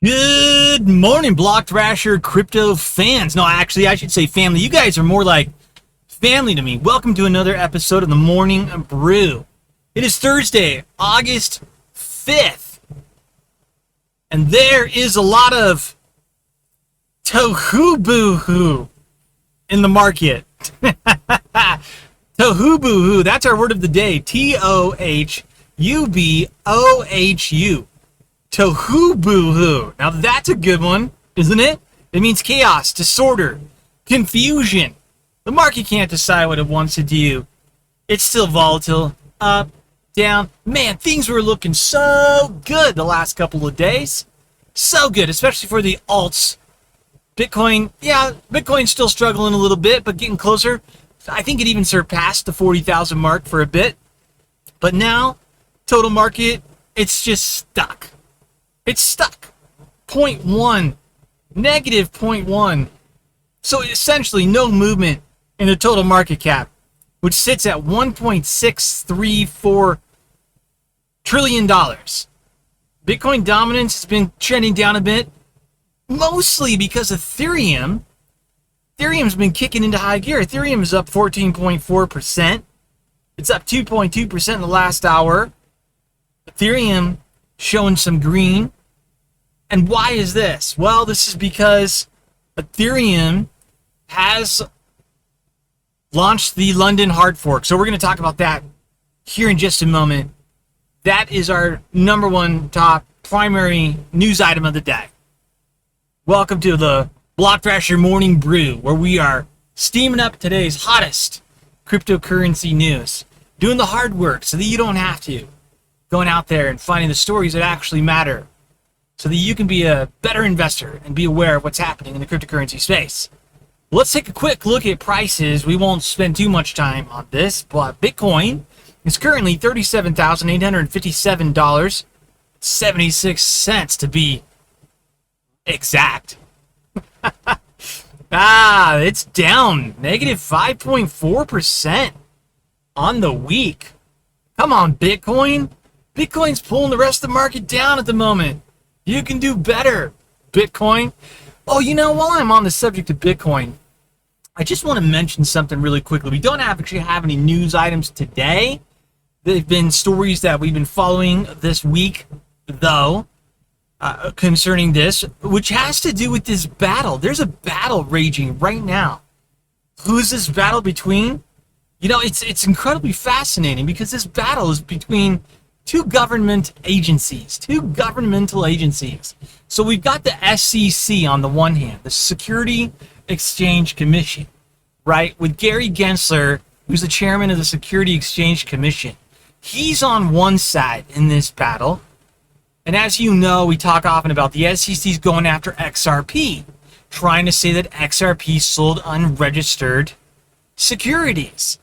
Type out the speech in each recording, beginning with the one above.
Good morning, Block Thrasher crypto fans. No, actually, I should say family. You guys are more like family to me. Welcome to another episode of the Morning Brew. It is Thursday, August 5th, and there is a lot of tohu-boo-hoo in the market. Tohu-boo-hoo, that's our word of the day. T-O-H-U-B-O-H-U. Tohu-boo-hoo. Now that's a good one, isn't it? It means chaos, disorder, confusion. The market can't decide what it wants to do. It's still volatile, up, down. Man, things were looking so good the last couple of days. So good, especially for the alts. Bitcoin, Bitcoin's still struggling a little bit, but getting closer. I think it even surpassed the 40,000 mark for a bit. But now, total market, it's just stuck. It's stuck. 0.1. Negative 0.1. So essentially no movement in the total market cap, which sits at $1.634 trillion. Bitcoin dominance has been trending down a bit, mostly because Ethereum's been kicking into high gear. Ethereum is up 14.4%. It's up 2.2% in the last hour. Ethereum showing some green. And why is this? Well, this is because Ethereum has launched the London hard fork. So we're going to talk about that here in just a moment. That is our number one top primary news item of the day. Welcome to the Block Thrasher Morning Brew, where we are steaming up today's hottest cryptocurrency news. Doing the hard work so that you don't have to. Going out there and finding the stories that actually matter, so that you can be a better investor and be aware of what's happening in the cryptocurrency space. Let's take a quick look at prices. We won't spend too much time on this, but Bitcoin is currently $37,857.76 to be exact. It's down negative 5.4% on the week. Come on, Bitcoin. Bitcoin's pulling the rest of the market down at the moment. You can do better, Bitcoin. Oh, while I'm on the subject of Bitcoin, I just want to mention something really quickly. We don't actually have any news items today. They've been stories that we've been following this week, though, concerning this, which has to do with this battle. There's a battle raging right now. Who is this battle between? It's incredibly fascinating because this battle is between two governmental agencies. So we've got the SEC on the one hand, the Security Exchange Commission, right? With Gary Gensler, who's the chairman of the Security Exchange Commission. He's on one side in this battle. And as you know, we talk often about the SEC's going after XRP, trying to say that XRP sold unregistered securities.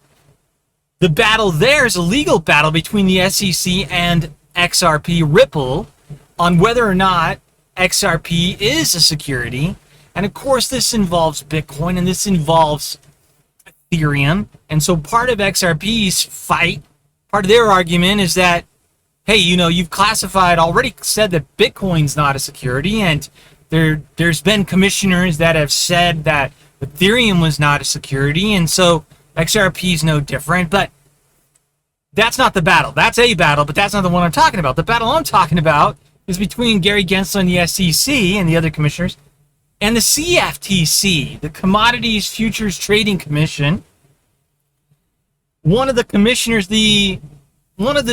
The battle there is a legal battle between the SEC and XRP Ripple on whether or not XRP is a security. And of course, this involves Bitcoin and this involves Ethereum. And so part of XRP's fight, part of their argument is that, hey, you've already said that Bitcoin's not a security, and there's been commissioners that have said that Ethereum was not a security, and so XRP is no different. But that's not the battle. That's a battle, but that's not the one I'm talking about. The battle I'm talking about is between Gary Gensler and the SEC and the other commissioners and the CFTC, the Commodities Futures Trading Commission. One of the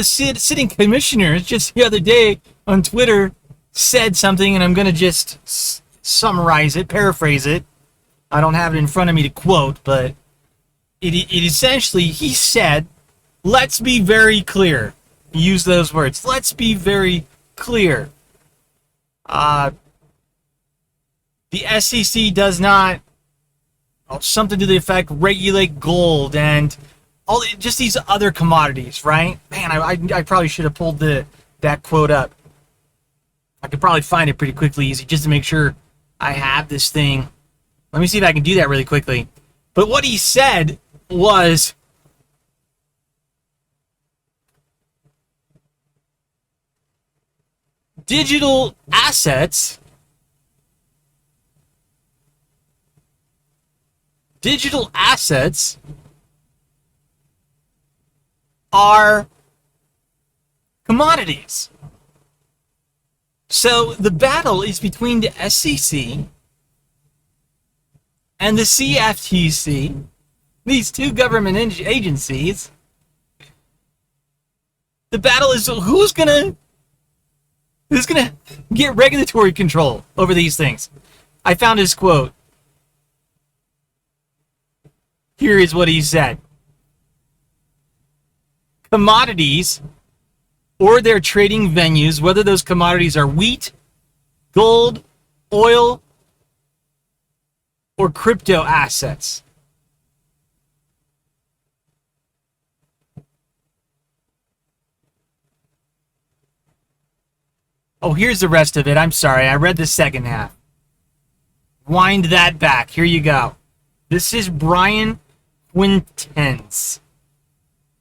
sitting commissioners just the other day on Twitter said something, and I'm going to just summarize it, paraphrase it. I don't have it in front of me to quote, but it essentially, he said, let's be very clear. He used those words. Let's be very clear. The SEC does not, something to the effect, regulate gold and just these other commodities, right? Man, I probably should have pulled that quote up. I could probably find it pretty quickly, easy, just to make sure I have this thing. Let me see if I can do that really quickly. But what he said was, digital assets digital assets are commodities. So the battle is between the SEC and the CFTC, these two government agencies. The battle is who's gonna get regulatory control over these things. I found his quote. Here is what he said. Commodities or their trading venues, whether those commodities are wheat, gold, oil, or crypto assets. Oh, here's the rest of it. I'm sorry, I read the second half. Wind that back. Here you go. This is Brian Quintens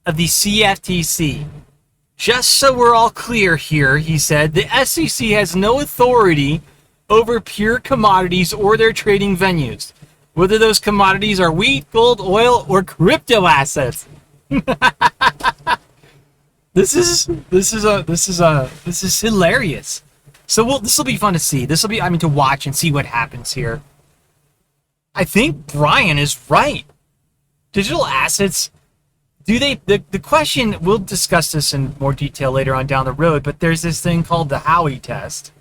of the CFTC. Just so we're all clear here, he said, the SEC has no authority over pure commodities or their trading venues, whether those commodities are wheat, gold, oil, or crypto assets. This is hilarious. So this will be fun to see. This will be, to watch and see what happens here. I think Brian is right. Digital assets, the question, we'll discuss this in more detail later on down the road, but there's this thing called the Howey test,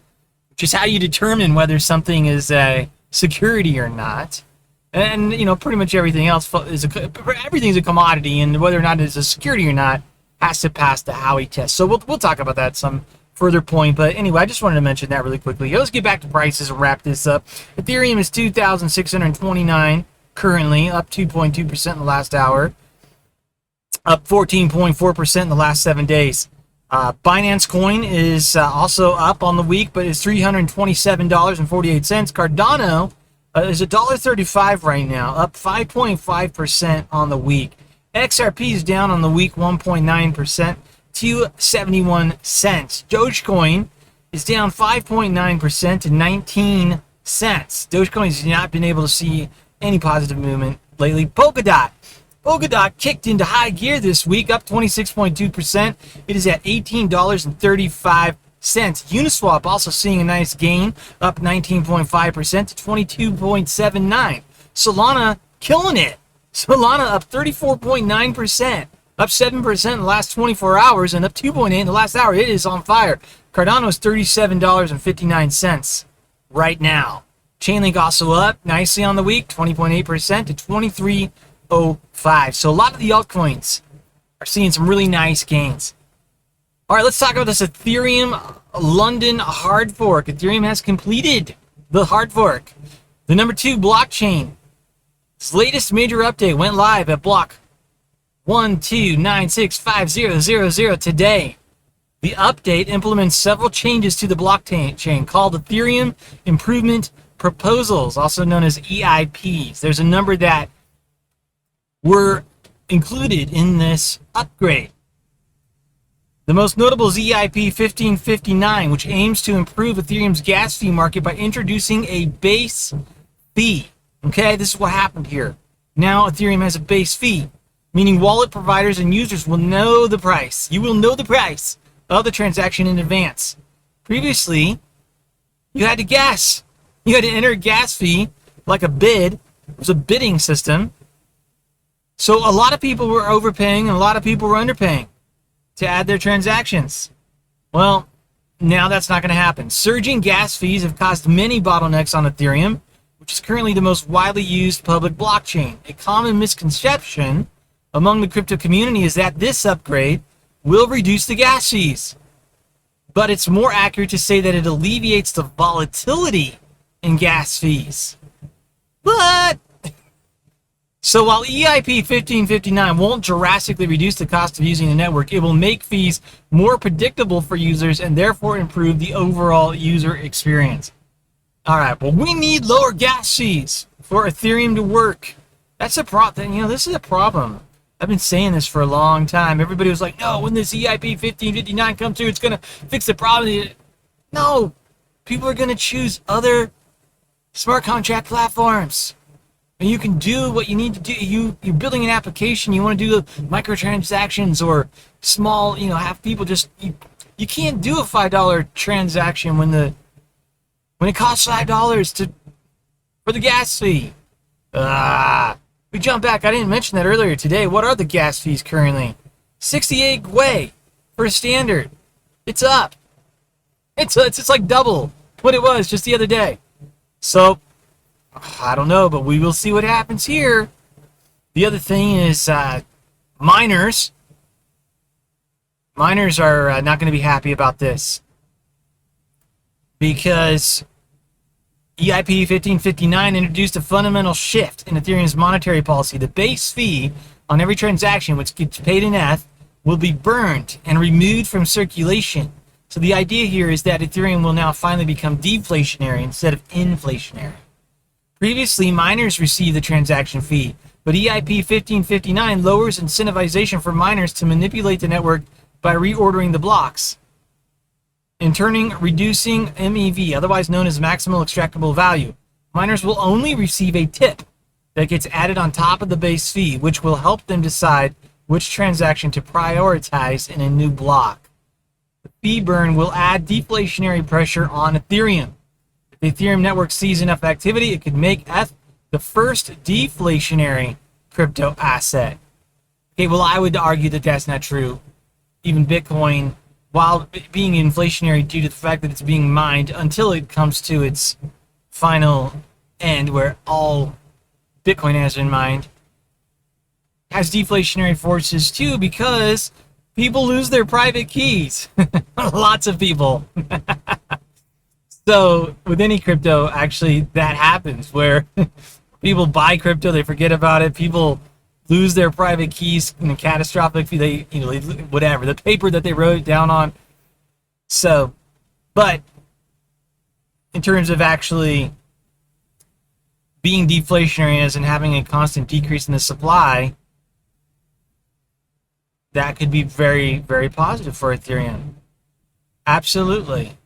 which is how you determine whether something is a security or not. And, pretty much everything else everything's a commodity, and whether or not it's a security or not has to pass the Howey test. So we'll talk about that some further point. But anyway, I just wanted to mention that really quickly. Let's get back to prices and wrap this up. Ethereum is 2,629 currently, up 2.2% in the last hour, up 14.4% in the last 7 days. Binance Coin is also up on the week, but is $327.48. Cardano is $1.35 right now, up 5.5% on the week. XRP is down on the week 1.9% to 71 cents. Dogecoin is down 5.9% to 19 cents. Dogecoin has not been able to see any positive movement lately. Polkadot kicked into high gear this week, up 26.2%. It is at $18.35. Uniswap also seeing a nice gain, up 19.5% to 22.79. Solana killing it. Solana up 34.9%, up 7% in the last 24 hours, and up 2.8% in the last hour. It is on fire. Cardano is $37.59 right now. Chainlink also up nicely on the week, 20.8% to 23.05. So a lot of the altcoins are seeing some really nice gains. All right, let's talk about this Ethereum London hard fork. Ethereum has completed the hard fork. The number 2 blockchain. Its latest major update went live at block 1296500 today. The update implements several changes to the blockchain called Ethereum Improvement Proposals, also known as EIPs. There's a number that were included in this upgrade. The most notable is EIP 1559, which aims to improve Ethereum's gas fee market by introducing a base fee. Okay, this is what happened here. Now Ethereum has a base fee, meaning wallet providers and users will know the price. You will know the price of the transaction in advance. Previously, you had to guess. You had to enter a gas fee like a bid. It was a bidding system. So a lot of people were overpaying and a lot of people were underpaying to add their transactions. Well, now that's not going to happen. Surging gas fees have caused many bottlenecks on Ethereum, which is currently the most widely used public blockchain. A common misconception among the crypto community is that this upgrade will reduce the gas fees. But it's more accurate to say that it alleviates the volatility in gas fees. But so while EIP 1559 won't drastically reduce the cost of using the network, it will make fees more predictable for users and therefore improve the overall user experience. All right, well, we need lower gas fees for Ethereum to work. That's a problem. This is a problem. I've been saying this for a long time. Everybody was like, no, when this EIP 1559 comes through, it's going to fix the problem. No, people are going to choose other smart contract platforms. And you can do what you need to do. You're building an application. You want to do microtransactions or small, have people just, you can't do a $5 transaction when it costs $5 for the gas fee. We jump back. I didn't mention that earlier today. What are the gas fees currently? 68 GWAY for standard. It's up. It's like double what it was just the other day. So, I don't know, but we will see what happens here. The other thing is miners. Miners are not going to be happy about this because EIP 1559 introduced a fundamental shift in Ethereum's monetary policy. The base fee on every transaction which gets paid in ETH will be burned and removed from circulation. So the idea here is that Ethereum will now finally become deflationary instead of inflationary. Previously, miners received the transaction fee, but EIP 1559 lowers incentivization for miners to manipulate the network by reordering the blocks, in turning reducing MEV, otherwise known as maximal extractable value. Miners will only receive a tip that gets added on top of the base fee, which will help them decide which transaction to prioritize in a new block. The fee burn will add deflationary pressure on Ethereum. If the Ethereum network sees enough activity, it could make ETH the first deflationary crypto asset. Okay, well, I would argue that that's not true. Even Bitcoin, while being inflationary due to the fact that it's being mined until it comes to its final end where all Bitcoin has been mined, has deflationary forces too because people lose their private keys. Lots of people. So with any crypto, actually, that happens where people buy crypto, they forget about it. People lose their private keys in a catastrophic, whatever, the paper that they wrote down on. So, but in terms of actually being deflationary as in having a constant decrease in the supply, that could be very, very positive for Ethereum. Absolutely.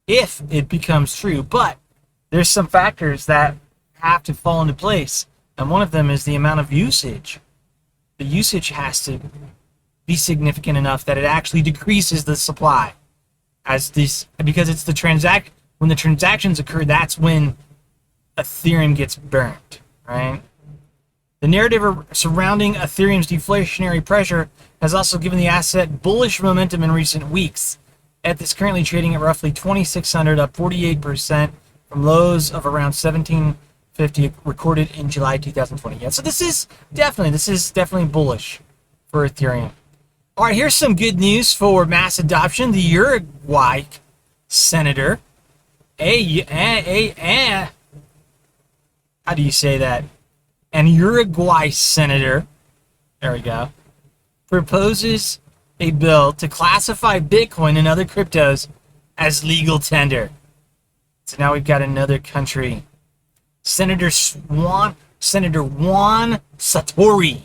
If it becomes true. But there's some factors that have to fall into place. And one of them is the amount of usage. The usage has to be significant enough that it actually decreases the supply. Because it's when the transactions occur, that's when Ethereum gets burned, right? The narrative surrounding Ethereum's deflationary pressure has also given the asset bullish momentum in recent weeks. ETH is currently trading at roughly 2,600, up 48% from lows of around 1,750 recorded in July 2020. Yeah, so this is definitely bullish for Ethereum. All right, here's some good news for mass adoption. The Uruguay senator, how do you say that? An Uruguay senator, there we go, proposes a bill to classify Bitcoin and other cryptos as legal tender. So now we've got another country. Senator Juan Sartori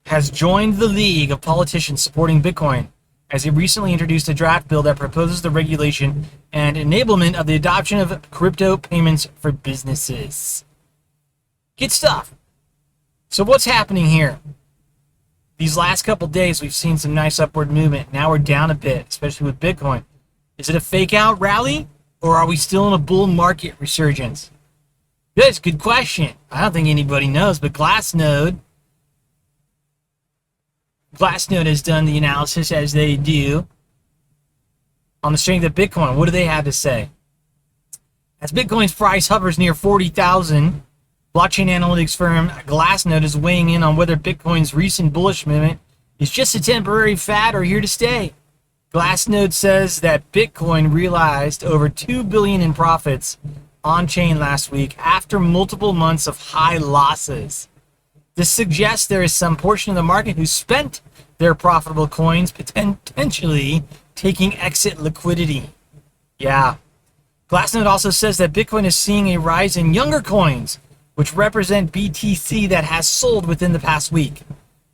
has joined the league of politicians supporting Bitcoin as he recently introduced a draft bill that proposes the regulation and enablement of the adoption of crypto payments for businesses. Good stuff. So what's happening here? These last couple days, we've seen some nice upward movement. Now we're down a bit, especially with Bitcoin. Is it a fake out rally, or are we still in a bull market resurgence? That's a good question. I don't think anybody knows, but Glassnode has done the analysis as they do on the strength of Bitcoin. What do they have to say? As Bitcoin's price hovers near 40,000, blockchain analytics firm Glassnode is weighing in on whether Bitcoin's recent bullish movement is just a temporary fad or here to stay. Glassnode says that Bitcoin realized over $2 billion in profits on-chain last week after multiple months of high losses. This suggests there is some portion of the market who spent their profitable coins potentially taking exit liquidity. Yeah. Glassnode also says that Bitcoin is seeing a rise in younger coins, which represent BTC that has sold within the past week.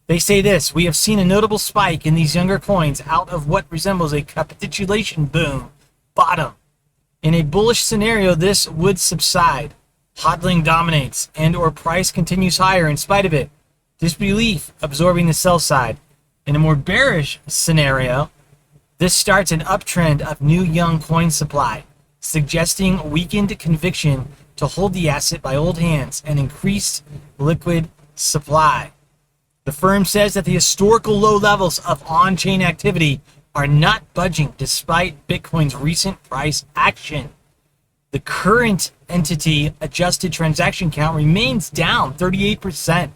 They say this: we have seen a notable spike in these younger coins out of what resembles a capitulation boom bottom. In a bullish scenario, this would subside. Hodling dominates and or price continues higher in spite of it. Disbelief absorbing the sell side. In a more bearish scenario, this starts an uptrend of new young coin supply, suggesting weakened conviction to hold the asset by old hands and increased liquid supply. The firm says that the historical low levels of on-chain activity are not budging despite Bitcoin's recent price action. The current entity adjusted transaction count remains down 38%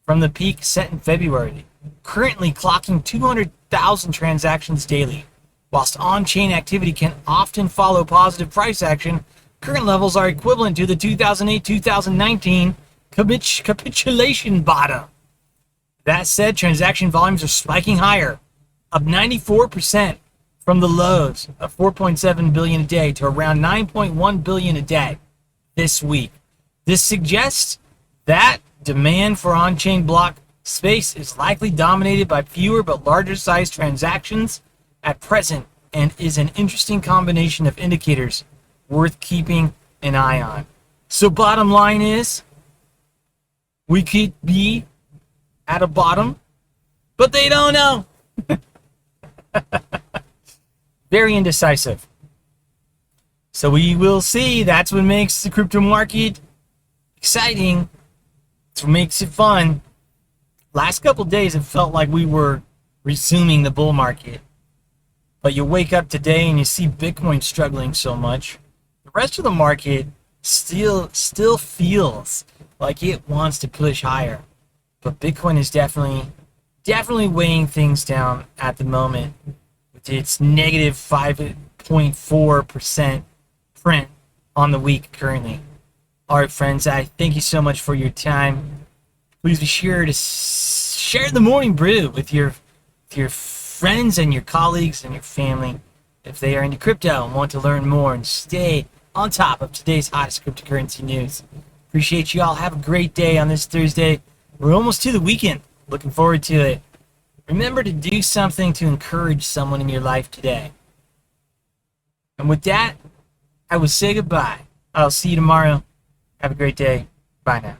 from the peak set in February, currently clocking 200,000 transactions daily. Whilst on-chain activity can often follow positive price action, current levels are equivalent to the 2008-2019 capitulation bottom. That said, transaction volumes are spiking higher, up 94% from the lows of 4.7 billion a day to around 9.1 billion a day this week. This suggests that demand for on-chain block space is likely dominated by fewer but larger sized transactions at present and is an interesting combination of indicators worth keeping an eye on. So bottom line is, we could be at a bottom, but they don't know. Very indecisive. So we will see. That's what makes the crypto market exciting. That's what makes it fun. Last couple days, it felt like we were resuming the bull market. But you wake up today and you see Bitcoin struggling so much. The rest of the market still feels like it wants to push higher. But Bitcoin is definitely weighing things down at the moment. It's negative 5.4% print on the week currently. All right, friends, I thank you so much for your time. Please be sure to share the morning brew with your friends and your colleagues and your family if they are into crypto and want to learn more and stay on top of today's hottest cryptocurrency news. Appreciate you all. Have a great day on this Thursday. We're almost to the weekend. Looking forward to it. Remember to do something to encourage someone in your life today. And with that, I will say goodbye. I'll see you tomorrow. Have a great day. Bye now.